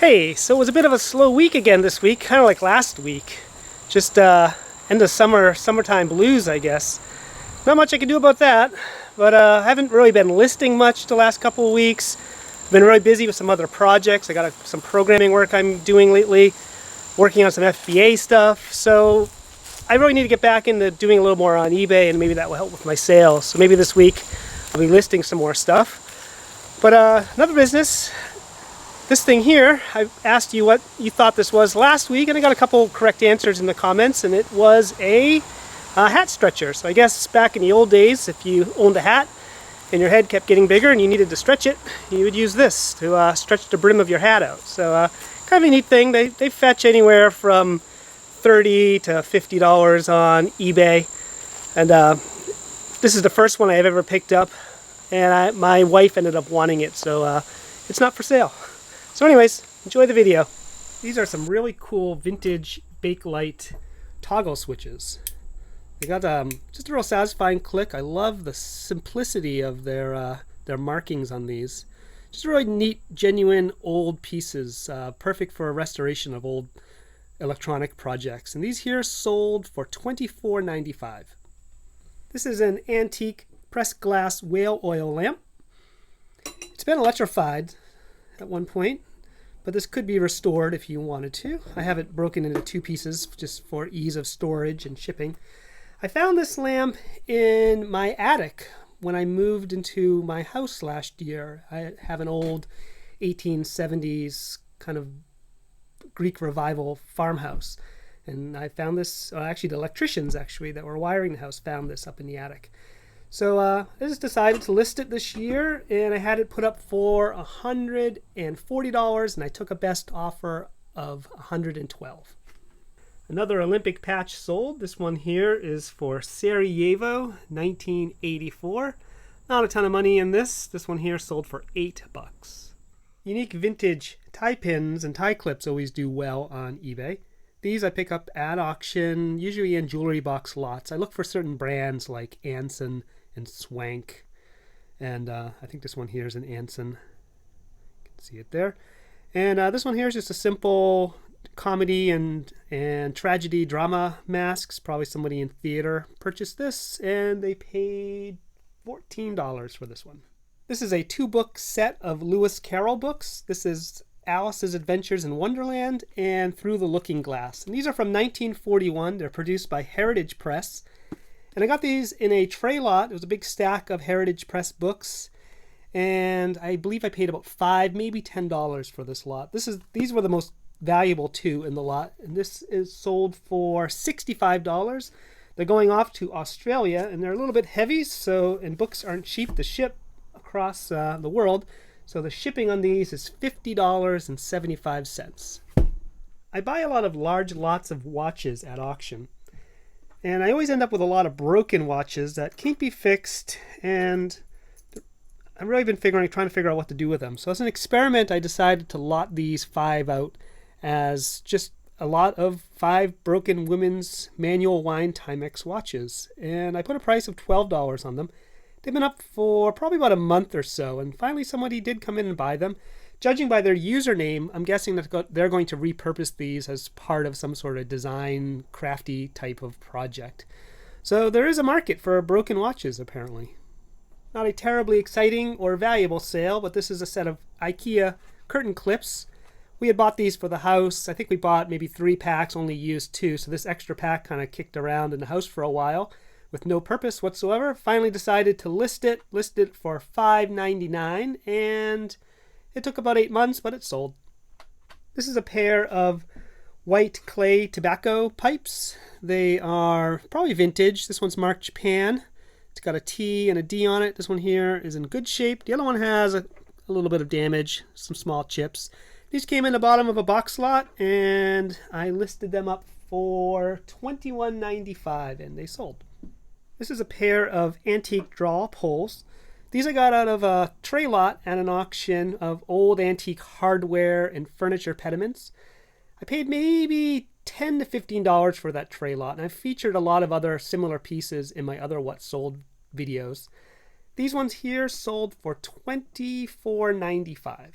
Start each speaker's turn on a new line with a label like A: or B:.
A: Hey, so it was a bit of a slow week again this week, kind of like last week. Just end of summertime blues, I guess. Not much I can do about that, but I haven't really been listing much the last couple of weeks. I've been really busy with some other projects. I got some programming work I'm doing lately, working on some FBA stuff. So I really need to get back into doing a little more on eBay, and maybe that will help with my sales. So maybe this week I'll be listing some more stuff. But another business. This thing here, I asked you what you thought this was last week, and I got a couple correct answers in the comments, and it was a hat stretcher. So I guess back in the old days, if you owned a hat and your head kept getting bigger and you needed to stretch it, you would use this to stretch the brim of your hat out. So kind of a neat thing. They fetch anywhere from $30 to $50 on eBay, and this is the first one I've ever picked up, and my wife ended up wanting it, so it's not for sale. So anyways, enjoy the video. These are some really cool vintage Bakelite toggle switches. They got just a real satisfying click. I love the simplicity of their markings on these. Just really neat, genuine old pieces, perfect for a restoration of old electronic projects. And these here sold for $24.95. This is an antique pressed glass whale oil lamp. It's been electrified at one point, but this could be restored if you wanted to. I have it broken into two pieces just for ease of storage and shipping. I found this lamp in my attic when I moved into my house last year. I have an old 1870s kind of Greek revival farmhouse, and I found this, actually the electricians that were wiring the house found this up in the attic. So I just decided to list it this year, and I had it put up for $140, and I took a best offer of $112. Another Olympic patch sold. This one here is for Sarajevo, 1984. Not a ton of money in this. This one here sold for $8. Unique vintage tie pins and tie clips always do well on eBay. These I pick up at auction, usually in jewelry box lots. I look for certain brands like Anson and Swank, and I think this one here is an Anson. You can see it there. And this one here is just a simple comedy and tragedy drama masks. Probably somebody in theater purchased this, and they paid $14 for this one. This is a 2-book set of Lewis Carroll books. This is Alice's Adventures in Wonderland and Through the Looking Glass. And these are from 1941. They're produced by Heritage Press. And I got these in a tray lot. It was a big stack of Heritage Press books. And I believe I paid about $5, maybe $10 for this lot. These were the most valuable two in the lot. And this is sold for $65. They're going off to Australia, and they're a little bit heavy, and books aren't cheap to ship across the world. So the shipping on these is $50.75. I buy a lot of large lots of watches at auction, and I always end up with a lot of broken watches that can't be fixed, and I've really been trying to figure out what to do with them. So as an experiment, I decided to lot these 5 out as just a lot of 5 broken women's manual wind Timex watches, and I put a price of $12 on them. They've been up for probably about a month or so, and finally somebody did come in and buy them. Judging by their username, I'm guessing that they're going to repurpose these as part of some sort of design, crafty type of project. So there is a market for broken watches, apparently. Not a terribly exciting or valuable sale, but this is a set of IKEA curtain clips. We had bought these for the house. I think we bought maybe 3 packs, only used 2, so this extra pack kind of kicked around in the house for a while with no purpose whatsoever. Finally decided to list it for $5.99, and it took about 8 months, but it sold. This is a pair of white clay tobacco pipes. They are probably vintage. This one's marked Japan. It's got a T and a D on it. This one here is in good shape. The other one has a little bit of damage, some small chips. These came in the bottom of a box lot, and I listed them up for $21.95, and they sold. This is a pair of antique draw poles. These I got out of a tray lot at an auction of old antique hardware and furniture pediments. I paid maybe $10 to $15 for that tray lot, and I've featured a lot of other similar pieces in my other What Sold videos. These ones here sold for $24.95.